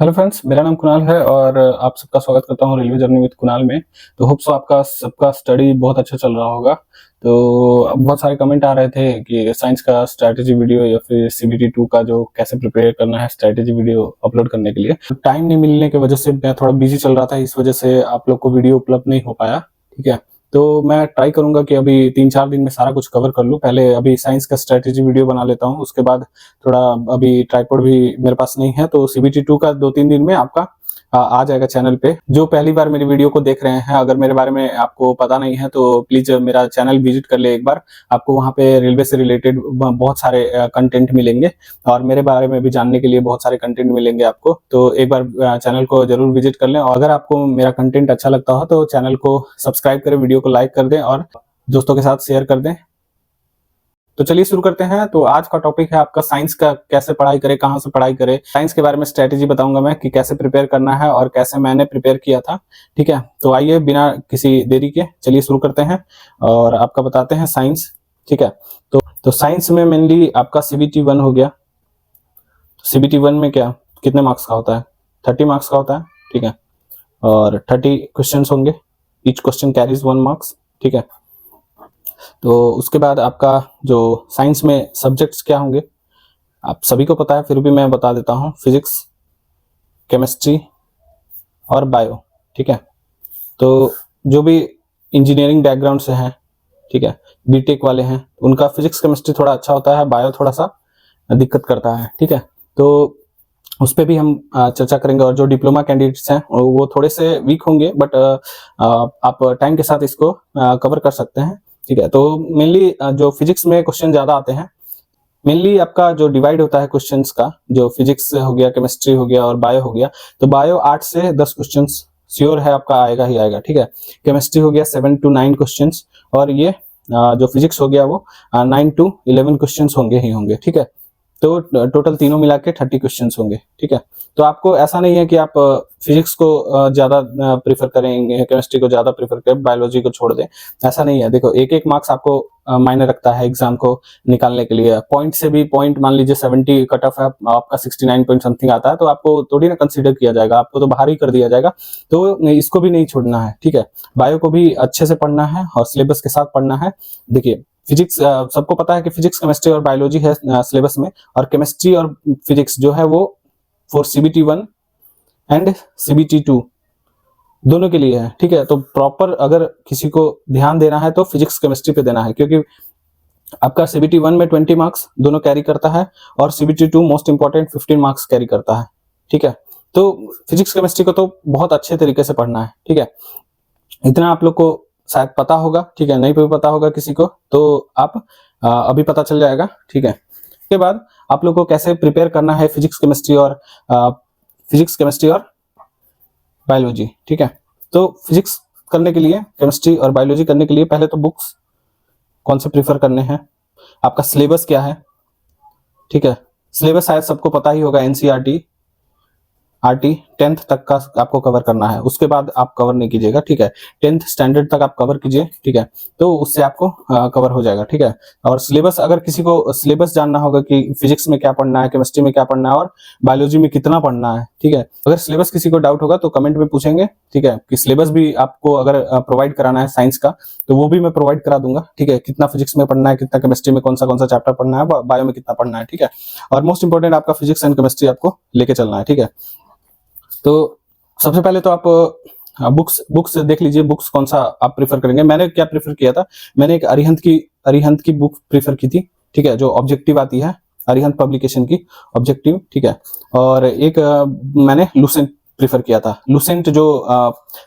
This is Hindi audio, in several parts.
हेलो फ्रेंड्स, मेरा नाम कुणाल है और आप सबका स्वागत करता हूँ रेलवे जर्नी विद कुणाल में। तो होप सो आपका सबका स्टडी बहुत अच्छा चल रहा होगा। तो अब बहुत सारे कमेंट आ रहे थे कि साइंस का स्ट्रैटेजी वीडियो या फिर सीबीटी 2 का जो कैसे प्रिपेयर करना है स्ट्रैटेजी वीडियो अपलोड करने के लिए। टाइम नहीं मिलने की वजह से मैं थोड़ा बिजी चल रहा था, इस वजह से आप लोग को वीडियो उपलब्ध नहीं हो पाया। ठीक है, तो मैं ट्राई करूंगा कि अभी 3-4 दिन में सारा कुछ कवर कर लूं। पहले अभी साइंस का स्ट्रैटेजी वीडियो बना लेता हूं, उसके बाद थोड़ा अभी ट्राइपॉड भी मेरे पास नहीं है, तो सीबीटी 2 का 2-3 दिन में आपका आ जाएगा चैनल पे। जो पहली बार मेरी वीडियो को देख रहे हैं, अगर मेरे बारे में आपको पता नहीं है तो प्लीज मेरा चैनल विजिट कर ले एक बार। आपको वहां पे रेलवे से रिलेटेड बहुत सारे कंटेंट मिलेंगे और मेरे बारे में भी जानने के लिए बहुत सारे कंटेंट मिलेंगे आपको। तो एक बार चैनल को जरूर विजिट कर लें और अगर आपको मेरा कंटेंट अच्छा लगता हो तो चैनल को सब्सक्राइब करें, वीडियो को लाइक कर दें और दोस्तों के साथ शेयर कर दें। तो चलिए शुरू करते हैं। तो आज का टॉपिक है आपका साइंस का, कैसे पढ़ाई करें, कहां से पढ़ाई करें। साइंस के बारे में स्ट्रेटेजी बताऊंगा मैं कि कैसे प्रिपेयर करना है और कैसे मैंने प्रिपेयर किया था। ठीक है, तो आइए बिना किसी देरी के चलिए शुरू करते हैं और आपका बताते हैं साइंस। ठीक है, तो साइंस में मेनली आपका सीबीटी 1 हो गया। सीबीटी 1 में क्या कितने मार्क्स का होता है? 30 मार्क्स का होता है। ठीक है, और 30 क्वेश्चन होंगे, ईच क्वेश्चन कैरीज 1 मार्क्स। ठीक है, तो उसके बाद आपका जो साइंस में सब्जेक्ट्स क्या होंगे आप सभी को पता है, फिर भी मैं बता देता हूँ। फिजिक्स, केमिस्ट्री और बायो। ठीक है, तो जो भी इंजीनियरिंग बैकग्राउंड से हैं, ठीक है, बीटेक वाले हैं, उनका फिजिक्स केमिस्ट्री थोड़ा अच्छा होता है, बायो थोड़ा सा दिक्कत करता है। ठीक है, तो उस पर भी हम चर्चा करेंगे। और जो डिप्लोमा कैंडिडेट्स हैं वो थोड़े से वीक होंगे, बट आप टाइम के साथ इसको कवर कर सकते हैं। ठीक है, तो मेनली जो फिजिक्स में क्वेश्चन ज्यादा आते हैं, मेनली आपका जो डिवाइड होता है क्वेश्चंस का, जो फिजिक्स हो गया, केमिस्ट्री हो गया और बायो हो गया, तो बायो 8 से 10 क्वेश्चंस श्योर है आपका आएगा ही आएगा। ठीक है, केमिस्ट्री हो गया 7 to 9 क्वेश्चंस और ये जो फिजिक्स हो गया वो 9 to 11 क्वेश्चंस होंगे ही होंगे। ठीक है, तो टोटल तीनों मिला के 30 क्वेश्चंस होंगे। ठीक है, तो आपको ऐसा नहीं है कि आप फिजिक्स को ज्यादा प्रीफर करेंगे, केमिस्ट्री को ज्यादा प्रीफर करें, बायोलॉजी को छोड़ दें, ऐसा नहीं है। देखो, एक एक मार्क्स आपको मायने रखता है एग्जाम को निकालने के लिए। पॉइंट से भी पॉइंट मान लीजिए 70 कट ऑफ है, आपका 69 पॉइंट समथिंग आता है, तो आपको थोड़ी ना कंसीडर किया जाएगा, आपको तो बाहर ही कर दिया जाएगा। तो इसको भी नहीं छोड़ना है। ठीक है, बायो को भी अच्छे से पढ़ना है और सिलेबस के साथ पढ़ना है। देखिए, फिजिक्स सबको पता है कि फिजिक्स, केमिस्ट्री और बायोलॉजी है सिलेबस में, और केमिस्ट्री और फिजिक्स जो है वो फॉर सीबीटी 1 एंड सीबीटी 2 दोनों के लिए है। ठीक है, तो प्रॉपर अगर किसी को ध्यान देना है तो फिजिक्स केमिस्ट्री पे देना है, क्योंकि आपका सीबीटी 1 में 20 मार्क्स दोनों कैरी करता है और CBT 2 most important 15 marks carry करता है। ठीक है, तो फिजिक्स केमिस्ट्री को तो बहुत अच्छे तरीके से पढ़ना है। ठीक है, इतना आप लोग को शायद पता होगा। ठीक है, नहीं भी पता होगा किसी को तो आप अभी पता चल जाएगा। ठीक है, उसके बाद आप लोग को कैसे प्रिपेयर करना है फिजिक्स केमिस्ट्री और बायोलॉजी। ठीक है, तो फिजिक्स करने के लिए, केमिस्ट्री और बायोलॉजी करने के लिए पहले तो बुक्स कौन से प्रीफर करने हैं, आपका सिलेबस क्या है। ठीक है, सिलेबस शायद सबको पता ही होगा, एनसीईआरटी आरटी 10th तक का आपको कवर करना है, उसके बाद आप कवर नहीं कीजिएगा। ठीक है, 10th स्टैंडर्ड तक आप कवर कीजिए। ठीक है, तो उससे आपको कवर हो जाएगा। ठीक है, और सिलेबस, अगर किसी को सिलेबस जानना होगा कि फिजिक्स में क्या पढ़ना है, केमिस्ट्री में क्या पढ़ना है और बायोलॉजी में कितना पढ़ना है, ठीक है, अगर सिलेबस किसी को डाउट होगा तो कमेंट में पूछेंगे। ठीक है, कि सिलेबस भी आपको अगर प्रोवाइड कराना है साइंस का तो वो भी मैं प्रोवाइड करा दूंगा। ठीक है, कितना फिजिक्स में पढ़ना है, कितना केमिस्ट्री में कौन सा चैप्टर पढ़ना है, बायो में कितना पढ़ना है। ठीक है, और मोस्ट इंपॉर्टेंट आपका फिजिक्स एंड केमिस्ट्री आपको लेके चलना है। ठीक है, तो सबसे पहले तो आप बुक्स देख लीजिए, बुक्स कौन सा आप प्रेफर करेंगे। मैंने क्या प्रेफर किया था, मैंने एक अरिहंत की बुक प्रेफर की थी। ठीक है, जो ऑब्जेक्टिव आती है, अरिहंत पब्लिकेशन की ऑब्जेक्टिव। ठीक है, और एक मैंने लुसेंट प्रेफर किया था। लुसेंट जो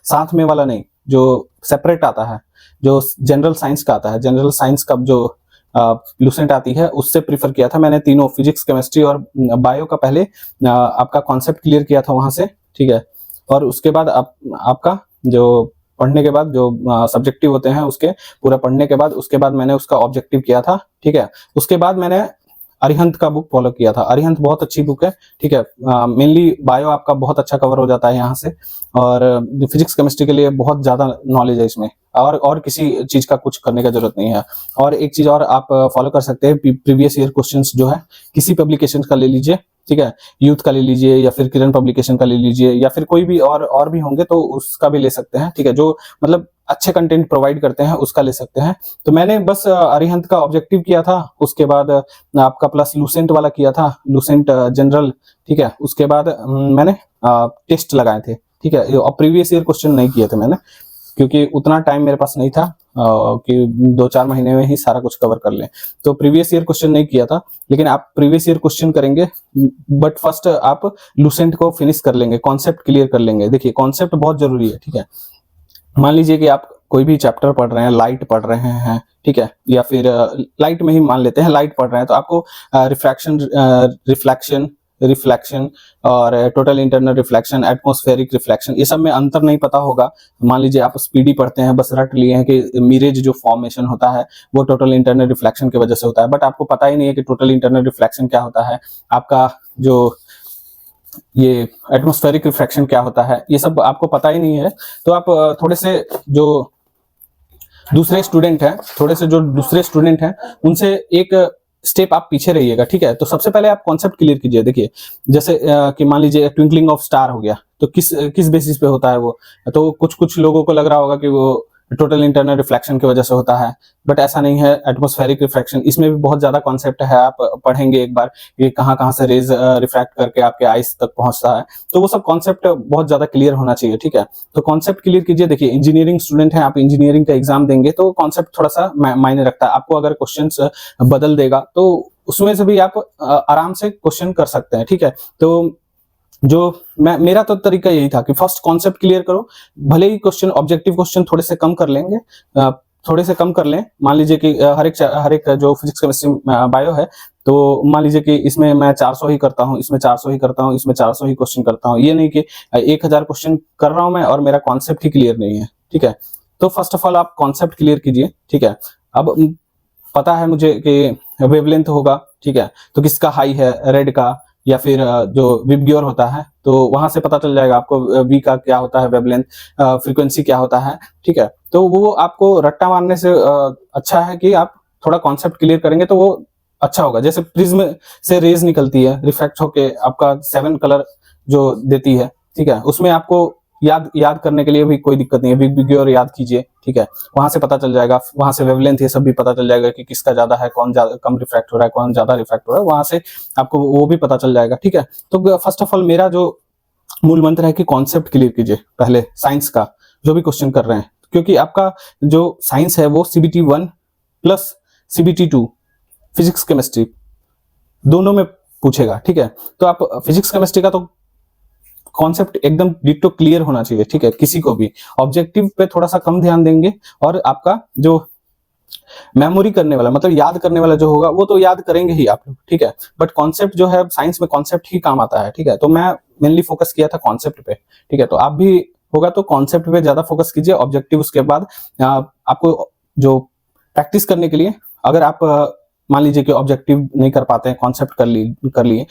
साथ में वाला नहीं, जो सेपरेट आता है, जो जनरल साइंस का आता है, जनरल साइंस का जो लुसेंट आती है, उससे प्रीफर किया था मैंने। तीनों फिजिक्स, केमिस्ट्री और बायो का पहले आपका कॉन्सेप्ट क्लियर किया था वहां से। ठीक है, और उसके बाद आपका जो पढ़ने के बाद जो सब्जेक्टिव होते हैं उसके पूरा पढ़ने के बाद, उसके बाद मैंने उसका ऑब्जेक्टिव किया था। ठीक है, उसके बाद मैंने अरिहंत का बुक फॉलो किया था। अरिहंत बहुत अच्छी बुक है, ठीक है। मेनली बायो आपका बहुत अच्छा कवर हो जाता है यहाँ से, और फिजिक्स केमिस्ट्री के लिए बहुत ज्यादा नॉलेज है इसमें, और किसी चीज का कुछ करने का जरूरत नहीं है। और एक चीज और आप फॉलो कर सकते हैं, प्रीवियस ईयर क्वेश्चंस जो है किसी पब्लिकेशन का ले लीजिए, ठीक है। यूथ का ले लीजिए, या फिर किरण पब्लिकेशन का ले लीजिए, या फिर कोई भी और भी होंगे तो उसका भी ले सकते हैं, ठीक है। जो मतलब अच्छे कंटेंट प्रोवाइड करते हैं उसका ले सकते हैं। तो मैंने बस अरिहंत का ऑब्जेक्टिव किया था, उसके बाद आपका प्लस लूसेंट वाला किया था, लूसेंट जनरल, ठीक है। उसके बाद मैंने टेस्ट लगाए थे, ठीक है। और प्रीवियस ईयर क्वेश्चन नहीं किए थे मैंने, क्योंकि उतना टाइम मेरे पास नहीं था कि 2-4 महीने में ही सारा कुछ कवर कर लें। तो प्रीवियस ईयर क्वेश्चन नहीं किया था, लेकिन आप प्रीवियस ईयर क्वेश्चन करेंगे, बट फर्स्ट आप लूसेंट को फिनिश कर लेंगे, कॉन्सेप्ट क्लियर कर लेंगे। देखिए कॉन्सेप्ट बहुत जरूरी है, ठीक है। मान लीजिए कि आप कोई भी चैप्टर पढ़ रहे हैं, लाइट पढ़ रहे हैं, ठीक है, या फिर लाइट में ही मान लेते हैं, लाइट पढ़ रहे हैं, तो आपको रिफ्लेक्शन और total internal reflection, atmospheric reflection, ये सब में अंतर नहीं पता होगा। मान लीजिए आप स्पीडी पढ़ते हैं, बस रट लिए हैं कि मिरेज जो फॉर्मेशन होता है वो टोटल इंटरनल रिफ्लेक्शन की वजह से होता है, बट आपको पता ही नहीं है कि टोटल इंटरनल रिफ्लेक्शन क्या होता है, आपका जो ये एटमॉस्फेरिक रिफ्लेक्शन क्या होता है, ये सब आपको पता ही नहीं है। तो आप थोड़े से जो दूसरे स्टूडेंट हैं उनसे एक स्टेप आप पीछे रहिएगा, ठीक है। तो सबसे पहले आप कॉन्सेप्ट क्लियर कीजिए। देखिए जैसे कि मान लीजिए ट्विंकलिंग ऑफ स्टार हो गया, तो किस बेसिस पे होता है वो, तो कुछ लोगों को लग रहा होगा कि वो टोटल इंटरनल रिफ्लेक्शन की वजह से होता है, बट ऐसा नहीं है। एटमॉस्फेरिक रिफ्लेक्शन, इसमें भी बहुत ज्यादा कॉन्सेप्ट है, आप पढ़ेंगे एक बार कि कहाँ से रेज रिफ्रैक्ट करके आपके आइस तक पहुंचता है, तो वो सब कॉन्सेप्ट बहुत ज्यादा क्लियर होना चाहिए, ठीक है। तो कॉन्सेप्ट क्लियर कीजिए। देखिए इंजीनियरिंग स्टूडेंट है, आप इंजीनियरिंग का एग्जाम देंगे तो कॉन्सेप्ट थोड़ा सा मायने रखता है। आपको अगर क्वेश्चन बदल देगा तो उसमें से भी आप आराम से क्वेश्चन कर सकते हैं, ठीक है। तो जो मेरा तो तरीका यही था कि फर्स्ट कॉन्सेप्ट क्लियर करो, भले ही क्वेश्चन ऑब्जेक्टिव क्वेश्चन थोड़े से कम कर लेंगे, थोड़े से कम कर लें। मान लीजिए कि हर एक जो फिजिक्स केमिस्ट्री बायो है, तो मान लीजिए कि इसमें मैं 400 ही करता हूँ, इसमें 400 ही करता हूँ, इसमें 400 ही क्वेश्चन करता हूँ। ये नहीं कि 1000 क्वेश्चन कर रहा हूं मैं और मेरा कॉन्सेप्ट ही क्लियर नहीं है, ठीक है। तो फर्स्ट ऑफ ऑल आप कॉन्सेप्ट क्लियर कीजिए, ठीक है। अब पता है मुझे कि वेवलेंथ होगा, ठीक है, तो किसका हाई है, रेड का या फिर जो विबग्योर होता है, तो वहां से पता चल जाएगा आपको वी का क्या होता है, वेवलेंथ, फ्रीक्वेंसी क्या होता है, ठीक है। तो वो आपको रट्टा मारने से अच्छा है कि आप थोड़ा कॉन्सेप्ट क्लियर करेंगे तो वो अच्छा होगा। जैसे प्रिज्म से रेज निकलती है, रिफ्लेक्ट होके आपका 7 कलर जो देती है, ठीक है, उसमें आपको याद करने के लिए भी कोई दिक्कत नहीं है, विबग्योर याद कीजिए, ठीक है। वहां से पता चल जाएगा, वहां से वेवलेंथ ये सब भी पता चल जाएगा कि किसका ज्यादा है, कौन ज्यादा कम रिफ्रैक्ट हो रहा है, कौन ज्यादा रिफ्रैक्ट हो रहा है, वहां से आपको वो भी पता चल जाएगा, ठीक है। तो फर्स्ट ऑफ ऑल मेरा जो मूल मंत्र है कि कॉन्सेप्ट क्लियर कीजिए पहले, साइंस का जो भी क्वेश्चन कर रहे हैं, क्योंकि आपका जो साइंस है वो CBT 1 plus CBT 2 physics chemistry दोनों में पूछेगा, ठीक है। तो आप फिजिक्स केमिस्ट्री का तो कॉन्सेप्ट एकदम डिट्टो क्लियर होना चाहिए, ठीक है। किसी को भी ऑब्जेक्टिव पे थोड़ा सा कम ध्यान देंगे, और आपका जो मेमोरी करने वाला, मतलब याद करने वाला जो होगा वो तो याद करेंगे ही आप लोग, ठीक है। बट कॉन्सेप्ट जो है साइंस में कॉन्सेप्ट ही काम आता है, ठीक है। तो मैं मेनली फोकस किया था कॉन्सेप्ट पे, ठीक है। तो आप भी होगा तो कॉन्सेप्ट पे ज्यादा फोकस कीजिए, ऑब्जेक्टिव उसके बाद आपको जो प्रैक्टिस करने के लिए, अगर आप मान लीजिए कि ऑब्जेक्टिव नहीं कर पाते हैं, कॉन्सेप्ट कर लिए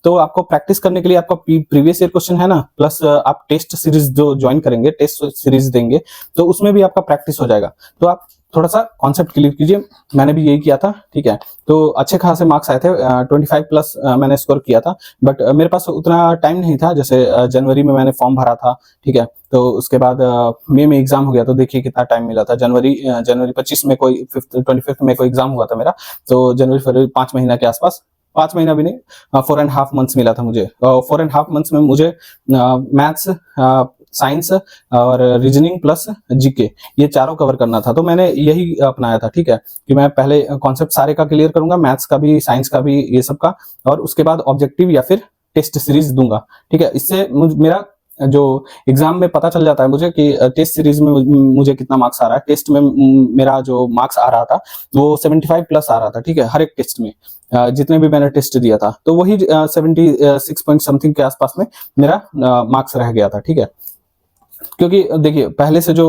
तो आपको प्रैक्टिस करने के लिए आपका प्रीवियस ईयर क्वेश्चन है ना, प्लस आप टेस्ट सीरीज जो ज्वाइन करेंगे, टेस्ट सीरीज देंगे, तो उसमें भी आपका प्रैक्टिस हो जाएगा। तो आप थोड़ा सा कॉन्सेप्ट क्लियर कीजिए, मैंने भी यही किया था, ठीक है। तो अच्छे खासे मार्क्स आए थे, 25 प्लस मैंने स्कोर किया था, बट मेरे पास उतना टाइम नहीं था। जैसे जनवरी में मैंने फॉर्म भरा था, ठीक है, तो उसके बाद मई में एग्जाम हो गया, तो देखिए कितना टाइम मिला था। जनवरी 25 में कोई 25 में कोई एग्जाम हुआ था मेरा, तो जनवरी फरवरी 5 महीना के आसपास, 5 महीना भी नहीं, 4.5 मंथ्स मिला था मुझे। 4.5 मंथ्स में मुझे मैथ्स, साइंस और रीजनिंग प्लस जीके ये चारों कवर करना था। तो मैंने यही अपनाया था, ठीक है, कि मैं पहले कॉन्सेप्ट सारे का क्लियर करूंगा, मैथ्स का भी, साइंस का भी, ये सब का, और उसके बाद ऑब्जेक्टिव या फिर टेस्ट सीरीज दूंगा, ठीक है। इससे मेरा जो एग्जाम में पता चल जाता है मुझे कि टेस्ट सीरीज में मुझे कितना मार्क्स आ रहा है। टेस्ट में मेरा जो मार्क्स आ रहा था वो 75 प्लस आ रहा था, ठीक है, हर एक टेस्ट में, जितने भी मैंने टेस्ट दिया था, तो वही 76 पॉइंट समथिंग के आसपास में मेरा मार्क्स रह गया था, ठीक है। क्योंकि देखिए पहले से जो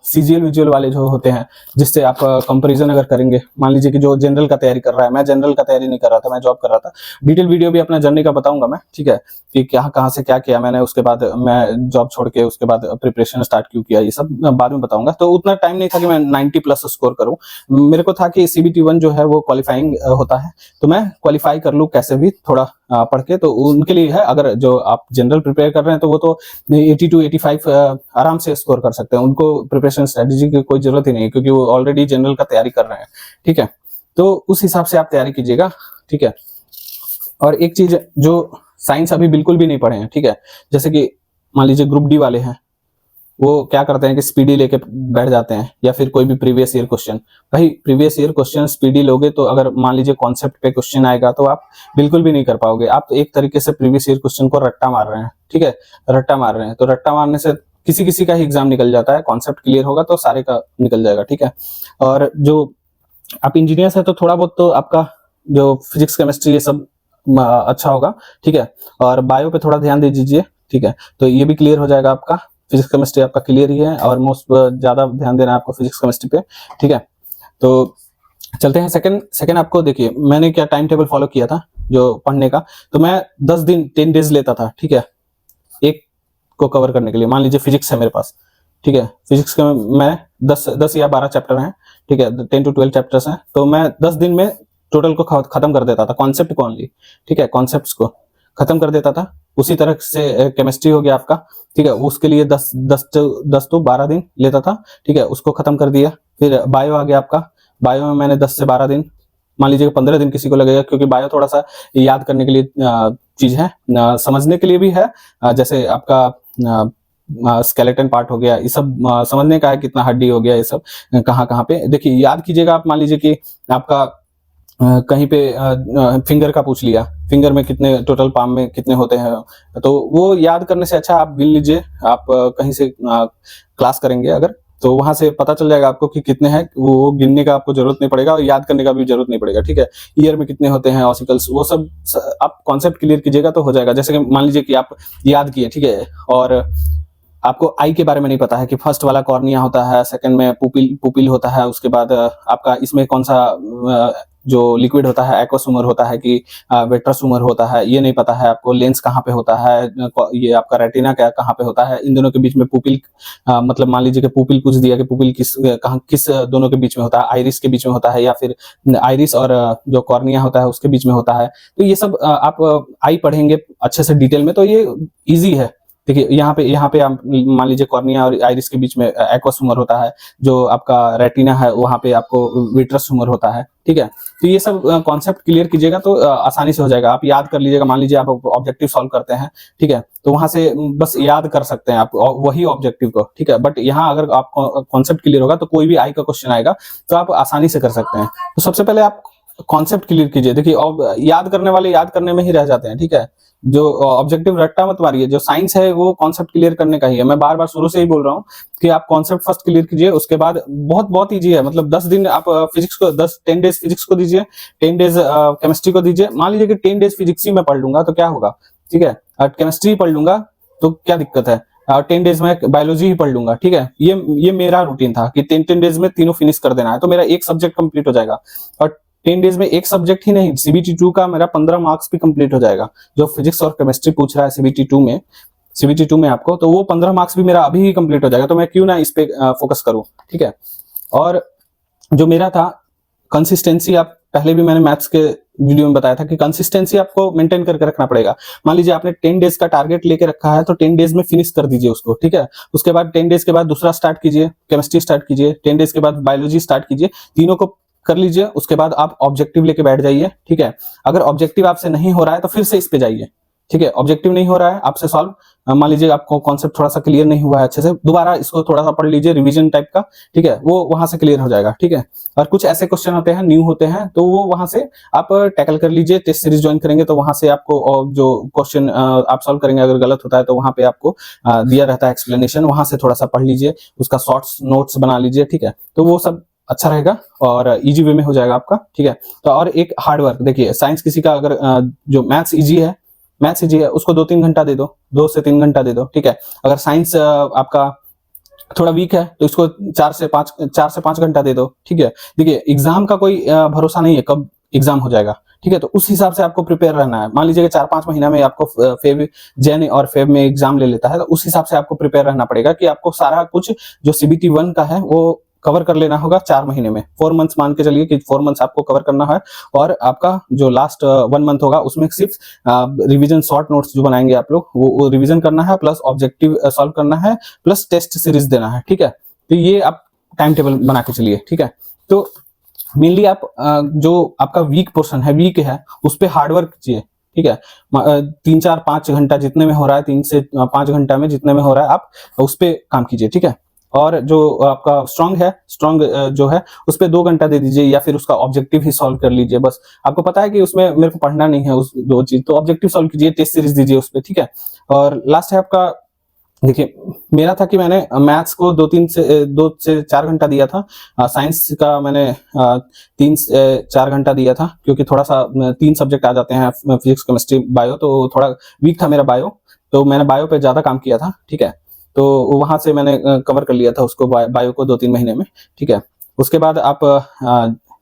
सीजीएल विजुअल वाले जो होते हैं, जिससे आप कंपैरिजन अगर करेंगे, मान लीजिए कि जो जनरल का तैयारी कर रहा है, मैं जनरल का तैयारी नहीं कर रहा था, मैं जॉब कर रहा था। डिटेल वीडियो भी अपना जर्नी का बताऊंगा मैं, ठीक है, कि क्या कहाँ से क्या किया मैंने, उसके बाद मैं जॉब छोड़ के उसके बाद प्रिपरेशन स्टार्ट क्यों किया, ये सब बाद में बताऊंगा। तो उतना टाइम नहीं था कि मैं 90 प्लस स्कोर करूं। मेरे को था कि CBT 1 जो है वो क्वालिफाइंग होता है, तो मैं क्वालिफाई कर लूं कैसे भी थोड़ा पढ़ के। तो उनके लिए है, अगर जो आप जनरल प्रिपेयर कर रहे हैं तो वो तो 80 to 85 आराम से स्कोर कर सकते हैं, उनको प्रिपरेशन स्ट्रेटेजी की कोई जरूरत ही नहीं है, क्योंकि वो ऑलरेडी जनरल का तैयारी कर रहे हैं, ठीक है। तो उस हिसाब से आप तैयारी कीजिएगा, ठीक है। और एक चीज जो साइंस अभी बिल्कुल भी नहीं पढ़े हैं, ठीक है, जैसे कि मान लीजिए ग्रुप डी वाले हैं, वो क्या करते हैं कि स्पीडी लेके बैठ जाते हैं, या फिर कोई भी प्रीवियस ईयर क्वेश्चन। भाई प्रीवियस ईयर क्वेश्चन स्पीडी लोगे तो अगर मान लीजिए कॉन्सेप्ट पे क्वेश्चन आएगा तो आप बिल्कुल भी नहीं कर पाओगे। आप तो एक तरीके से प्रीवियस ईयर क्वेश्चन को रट्टा मार रहे हैं, ठीक है, रट्टा मार रहे हैं। तो रट्टा मारने से किसी किसी का ही एग्जाम निकल जाता है, कॉन्सेप्ट क्लियर होगा तो सारे का निकल जाएगा, ठीक है। और जो आप इंजीनियर्स है तो थोड़ा बहुत तो आपका जो फिजिक्स केमिस्ट्री ये सब अच्छा होगा, ठीक है। और बायो पे थोड़ा ध्यान दे दीजिए, ठीक है, तो ये भी क्लियर हो जाएगा आपका। फिजिक्स केमिस्ट्री आपका क्लियर ही है, और मोस्ट ज्यादा ध्यान देना है आपको फिजिक्स केमिस्ट्री पे, ठीक है। तो चलते हैं सेकंड आपको देखिए मैंने क्या टाइम टेबल फॉलो किया था जो पढ़ने का। तो मैं 10 दिन 10 डेज लेता था, ठीक है, एक को कवर करने के लिए। मान लीजिए फिजिक्स है मेरे पास, ठीक है, फिजिक्स के मैं 10 या 12 चैप्टर हैं, ठीक है, 10 to 12 चैप्टर्स हैं। तो मैं 10 दिन में टोटल को खत्म कर देता था, कॉन्सेप्ट को ओनली, ठीक है, कॉन्सेप्ट्स को खत्म कर देता था। उसी तरह से केमिस्ट्री हो गया आपका, ठीक है, उसके लिए 10 to 12 दिन लेता था, ठीक है, उसको खत्म कर दिया। फिर बायो आ गया आपका, बायो में मैंने 10 से 12 दिन, मान लीजिए 15 दिन किसी को लगेगा, क्योंकि बायो थोड़ा सा याद करने के लिए चीज है, समझने के लिए भी है। जैसे आपका स्केलेटन पार्ट हो गया, ये सब समझने का है, कितना हड्डी हो गया, ये सब कहाँ कहाँ पे देखिए याद कीजिएगा आप। मान लीजिए कि आपका कहीं पे फिंगर का पूछ लिया, फिंगर में कितने टोटल पाम में कितने होते हैं, तो वो याद करने से अच्छा आप गिन लीजिए। आप कहीं से क्लास करेंगे अगर, तो वहां से पता चल जाएगा आपको कि कितने हैं, वो गिनने का आपको जरूरत नहीं पड़ेगा, और याद करने का भी जरूरत नहीं पड़ेगा, ठीक है। ईयर में कितने होते हैं ऑसिकल्स, वो सब आप कॉन्सेप्ट क्लियर कीजिएगा तो हो जाएगा। जैसे कि मान लीजिए कि आप याद किए, ठीक है, और आपको आई के बारे में नहीं पता है कि फर्स्ट वाला कॉर्निया होता है, सेकंड में पुपिल होता है, उसके बाद आपका इसमें कौन सा जो लिक्विड होता है एक्वस ह्यूमर होता है कि वेट्रस ह्यूमर होता है, ये नहीं पता है आपको। लेंस कहाँ पे होता है, ये आपका रेटिना क्या कहाँ पे होता है, इन दोनों के बीच में पुपिल, मतलब मान लीजिए कि पुपिल पूछ दिया कि पुपिल किस दोनों के बीच में होता है, आइरिस के बीच में होता है, या फिर आइरिस और जो कॉर्निया होता है उसके बीच में होता है। तो ये सब आप आई पढ़ेंगे अच्छे से डिटेल में तो ये ईजी है। देखिए यहाँ पे आप मान लीजिए कॉर्निया और आइरिस के बीच में एक्वस ह्यूमर होता है, जो आपका रेटिना है वहां पे आपको विट्रस ह्यूमर होता है, ठीक है। तो ये सब कॉन्सेप्ट क्लियर कीजिएगा तो आसानी से हो जाएगा, आप याद कर लीजिएगा। मान लीजिए आप ऑब्जेक्टिव सॉल्व करते हैं, ठीक है, तो वहां से बस याद कर सकते हैं आप वही ऑब्जेक्टिव को, ठीक है। बट यहाँ अगर आपको कॉन्सेप्ट क्लियर होगा तो कोई भी आई का क्वेश्चन आएगा तो आप आसानी से कर सकते हैं। तो सबसे पहले आप कॉन्सेप्ट क्लियर कीजिए। देखिए याद करने वाले याद करने में ही रह जाते हैं, ठीक है। जो ऑब्जेक्टिव रट्टा मत मारिए, जो साइंस है वो कॉन्सेप्ट क्लियर करने का ही है। मैं बार बार शुरू से ही बोल रहा हूँ कि आप कॉन्सेप्ट फर्स्ट क्लियर कीजिए, उसके बाद बहुत इजी है। मतलब 10 दिन आप फिजिक्स को 10 डेज फिजिक्स को दीजिए, 10 डेज केमिस्ट्री को दीजिए। मान लीजिए कि 10 डेज फिजिक्स ही मैं पढ़ लूंगा तो क्या होगा, ठीक है, और केमिस्ट्री पढ़ लूंगा तो क्या दिक्कत है, और 10 डेज में बायोलॉजी ही पढ़ लूंगा, ठीक है। ये मेरा रूटीन था कि 10 डेज में तीनों फिनिश कर देना है, तो मेरा एक सब्जेक्ट कंप्लीट हो जाएगा। और 10 डेज में एक सब्जेक्ट ही नहीं, CBT 2 का मेरा 15 मार्क्स भी कंप्लीट हो जाएगा। जो फिजिक्स और केमिस्ट्री पूछ रहा है CBT 2 में आपको, तो वो 15 मार्क्स भी मेरा अभी ही कंप्लीट हो जाएगा। तो मैं क्यों ना इस पे फोकस करूं, ठीक है। और जो मेरा था कंसिस्टेंसी, आप पहले भी मैंने मैथ्स के वीडियो में बताया था कि कंसिस्टेंसी आपको मेंटेन करके रखना पड़ेगा। मान लीजिए आपने 10 डेज का टारगेट लेके रखा है तो 10 डेज में फिनिश कर दीजिए उसको, ठीक है। उसके बाद 10 डेज के बाद दूसरा स्टार्ट कीजिए, केमिस्ट्री स्टार्ट कीजिए, 10 डेज के बाद बायोलॉजी स्टार्ट कीजिए, तीनों को कर लीजिए। उसके बाद आप ऑब्जेक्टिव लेके बैठ जाइए, ठीक है। अगर ऑब्जेक्टिव आपसे नहीं हो रहा है तो फिर से इस पे जाइए, ठीक है। ऑब्जेक्टिव नहीं हो रहा है आपसे सॉल्व, मान लीजिए आपको कॉन्सेप्ट थोड़ा सा क्लियर नहीं हुआ है अच्छे से, दोबारा इसको थोड़ा सा पढ़ लीजिए रिवीजन टाइप का, ठीक है, वो वहां से क्लियर हो जाएगा, ठीक है। और कुछ ऐसे क्वेश्चन होते हैं न्यू होते हैं तो वो वहां से आप टैकल कर लीजिए। टेस्ट सीरीज ज्वाइन करेंगे तो वहां से आपको जो क्वेश्चन आप सॉल्व करेंगे अगर गलत होता है तो वहां पे आपको दिया रहता है एक्सप्लेनेशन, वहां से थोड़ा सा पढ़ लीजिए, उसका शॉर्ट्स नोट्स बना लीजिए, ठीक है। तो वो सब अच्छा रहेगा और इजी वे में हो जाएगा आपका, ठीक है। तो और एक हार्ड वर्क, देखिए साइंस किसी का अगर जो मैथ्स इजी है मैथ्स इजी है, उसको 2-3 घंटा दे दो, 2 से 3 घंटा दे दो, ठीक है। अगर साइंस आपका थोड़ा वीक है तो इसको 4 से 5 घंटा दे दो, ठीक है। देखिए एग्जाम का कोई भरोसा नहीं है कब एग्जाम हो जाएगा, ठीक है। तो उस हिसाब से आपको प्रिपेयर रहना है। मान लीजिए 4-5 महीना में आपको फेब जैन और फेब में एग्जाम ले लेता है, तो उस हिसाब से आपको प्रिपेयर रहना पड़ेगा कि आपको सारा कुछ जो सीबीटी 1 का है वो कवर कर लेना होगा 4 महीने में। 4 मंथ्स मान के चलिए कि 4 मंथ्स आपको कवर करना है, और आपका जो लास्ट 1 मंथ होगा उसमें सिर्फ रिवीजन शॉर्ट नोट्स जो बनाएंगे आप लोग वो रिवीजन करना है, प्लस ऑब्जेक्टिव सॉल्व करना है, प्लस टेस्ट सीरीज देना है, ठीक है। तो ये आप टाइम टेबल बना के चलिए, ठीक है। तो मेनली आप जो आपका वीक पोर्शन है, वीक है, उस पर हार्डवर्क कीजिए, ठीक है। 3-4-5 घंटा जितने में हो रहा है, 3 से 5 घंटा में जितने में हो रहा है आप उस पर काम कीजिए, ठीक है। और जो आपका स्ट्रांग है, स्ट्रांग जो है उस पर 2 घंटा दे दीजिए, या फिर उसका ऑब्जेक्टिव ही सॉल्व कर लीजिए। बस आपको पता है कि उसमें मेरे को पढ़ना नहीं है उस 2 चीज, तो ऑब्जेक्टिव सॉल्व कीजिए, टेस्ट सीरीज दीजिए उस पर, ठीक है। और लास्ट है आपका, देखिए मेरा था कि मैंने मैथ्स को 2 से 4 घंटा दिया था, साइंस का मैंने 3 से 4 घंटा दिया था, क्योंकि थोड़ा सा 3 सब्जेक्ट आ जाते हैं, फिजिक्स केमिस्ट्री बायो, तो थोड़ा वीक था मेरा बायो, तो मैंने बायो पे ज्यादा काम किया था, ठीक है। तो वहां से मैंने कवर कर लिया था उसको, बायो को 2-3 महीने में, ठीक है। उसके बाद आप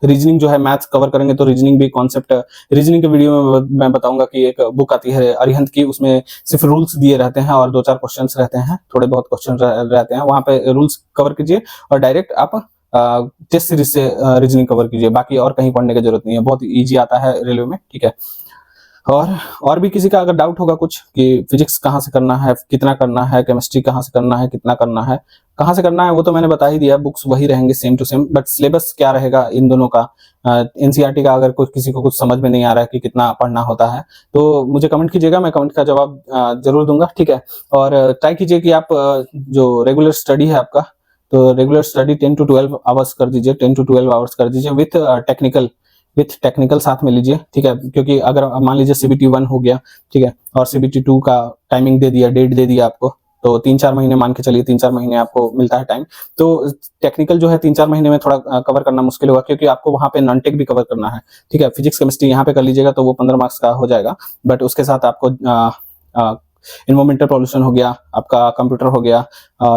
रीजनिंग जो है मैथ्स कवर करेंगे, तो रीजनिंग भी कॉन्सेप्ट, रीजनिंग के वीडियो में मैं बताऊंगा कि एक बुक आती है अरिहंत की, उसमें सिर्फ रूल्स दिए रहते हैं और 2-4 क्वेश्चंस रहते हैं, थोड़े बहुत क्वेश्चन रहते हैं, वहां पे रूल्स कवर कीजिए और डायरेक्ट आप टेस्ट सीरीज से रीजनिंग कवर कीजिए, बाकी और कहीं पढ़ने की जरूरत नहीं है, बहुत ईजी आता है रेलवे में, ठीक है। और भी किसी का अगर डाउट होगा कुछ कि फिजिक्स कहाँ से करना है, कितना करना है, केमिस्ट्री कहाँ से करना है, कितना करना है, कहाँ से करना है, वो तो मैंने बता ही दिया, बुक्स वही रहेंगे same to same, but syllabus क्या रहेगा इन दोनों का, एनसीईआरटी का, अगर किसी को कुछ समझ में नहीं आ रहा है कि कितना पढ़ना होता है तो मुझे कमेंट कीजिएगा, मैं कमेंट का जवाब जरूर दूंगा, ठीक है। और ट्राई कीजिए कि आप जो रेगुलर स्टडी है आपका, तो रेगुलर स्टडी 10 to 12 आवर्स कर दीजिए, 10 to 12 आवर्स कर दीजिए विथ टेक्निकल साथ में लीजिए, ठीक है। क्योंकि अगर मान लीजिए सीबीटी 1 हो गया, ठीक है, और सीबीटी 2 का टाइमिंग दे दिया, डेट दे दिया आपको, तो 3-4 महीने मान के चलिए, 3-4 महीने आपको मिलता है टाइम, तो टेक्निकल जो है 3-4 महीने में थोड़ा कवर करना मुश्किल होगा, क्योंकि आपको वहां पे नॉन टेक भी कवर करना है, ठीक है। फिजिक्स केमिस्ट्री यहाँ पे कर लीजिएगा तो वो 15 मार्क्स का हो जाएगा, बट उसके साथ आपको इन्वायरमेंटल पॉल्यूशन हो गया, आपका कंप्यूटर हो गया,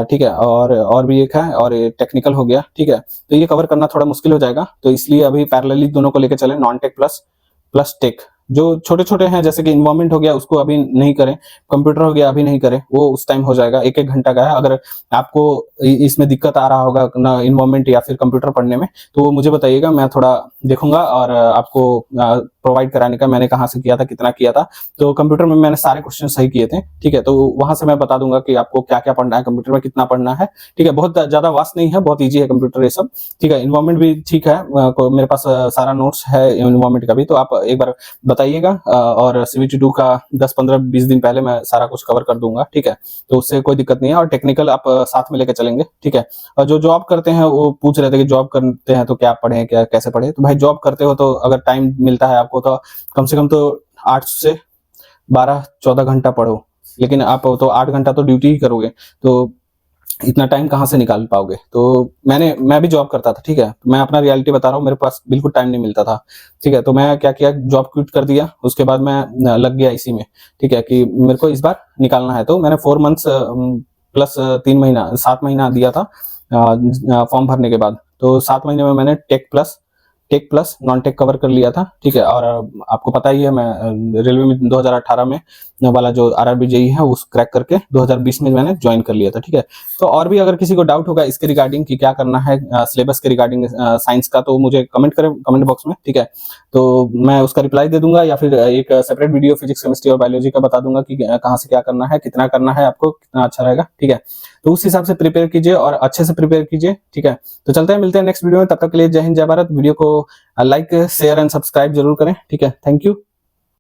ठीक है, और भी एक है, और टेक्निकल हो गया, ठीक है। तो ये कवर करना थोड़ा मुश्किल हो जाएगा, तो इसलिए अभी पैरेलली दोनों को लेकर चले, नॉन टेक प्लस टेक। जो छोटे छोटे हैं जैसे कि इन्वायरमेंट हो गया उसको अभी नहीं करें, कंप्यूटर हो गया अभी नहीं करें, वो उस टाइम हो जाएगा, 1-1 घंटा का है। अगर आपको इसमें दिक्कत आ रहा होगा ना इन्वायरमेंट या फिर कंप्यूटर पढ़ने में, तो वो मुझे बताइएगा, मैं थोड़ा देखूंगा और आपको प्रोवाइड कराने का, मैंने कहाँ से किया था, कितना किया था। तो कंप्यूटर में मैंने सारे क्वेश्चन सही किए थे, ठीक है, तो वहां से मैं बता दूंगा कि आपको क्या क्या पढ़ना है, कंप्यूटर में कितना पढ़ना है, ठीक है। बहुत ज्यादा वास्ट नहीं है, बहुत ईजी है कंप्यूटर ये सब, ठीक है। इन्वायरमेंट भी ठीक है, मेरे पास सारा नोट्स है इन्वायरमेंट का भी, तो आप एक बार बताइएगा, और सीबीटी 2 का 10-15-20 दिन पहले मैं सारा कुछ कवर कर दूंगा, ठीक है। तो उससे कोई दिक्कत नहीं है, और टेक्निकल आप साथ में लेकर चलेंगे, ठीक है। और जो जॉब करते हैं वो पूछ रहे थे कि जॉब करते हैं तो क्या पढ़े, क्या कैसे पढ़े, तो भाई जॉब करते हो तो अगर टाइम मिलता है आपको तो कम से कम तो 8 से 12-14 घंटा पढ़ो, लेकिन आप तो 8 घंटा तो ड्यूटी ही करोगे, तो इतना टाइम कहाँ से निकाल पाओगे। तो मैं भी जॉब करता था, ठीक है, मैं अपना रियलिटी बता रहा हूँ, मेरे पास बिल्कुल टाइम नहीं मिलता था, ठीक है। तो मैं क्या किया, जॉब क्विट कर दिया, उसके बाद मैं लग गया इसी में, ठीक है, कि मेरे को इस बार निकालना है। तो मैंने 4 मंथ्स प्लस 3 महीना 7 महीना दिया था फॉर्म भरने के बाद, तो 7 महीने में मैंने tech plus non tech cover कर लिया था, ठीक है। और आपको पता ही है मैं रेलवे में 2018 में वाला जो आरआरबी जेईई है उस क्रैक करके 2020 में मैंने ज्वाइन कर लिया था, ठीक है। तो और भी अगर किसी को डाउट होगा इसके रिगार्डिंग कि क्या करना है सिलेबस के रिगार्डिंग साइंस का, तो मुझे कमेंट करें कमेंट बॉक्स में, ठीक है। तो मैं उसका रिप्लाई दे दूंगा, या फिर एक सेपरेट वीडियो फिजिक्स केमिस्ट्री और बायोलॉजी का बता दूंगा कि कहाँ से क्या करना है, कितना करना है, आपको कितना अच्छा रहेगा, ठीक है। तो उस हिसाब से प्रिपेयर कीजिए और अच्छे से प्रिपेयर कीजिए, ठीक है। तो चलते हैं, मिलते हैं नेक्स्ट वीडियो में, तब तक के लिए जय हिंद जय भारत। वीडियो को लाइक शेयर एंड सब्सक्राइब जरूर करें, ठीक है। Thank you.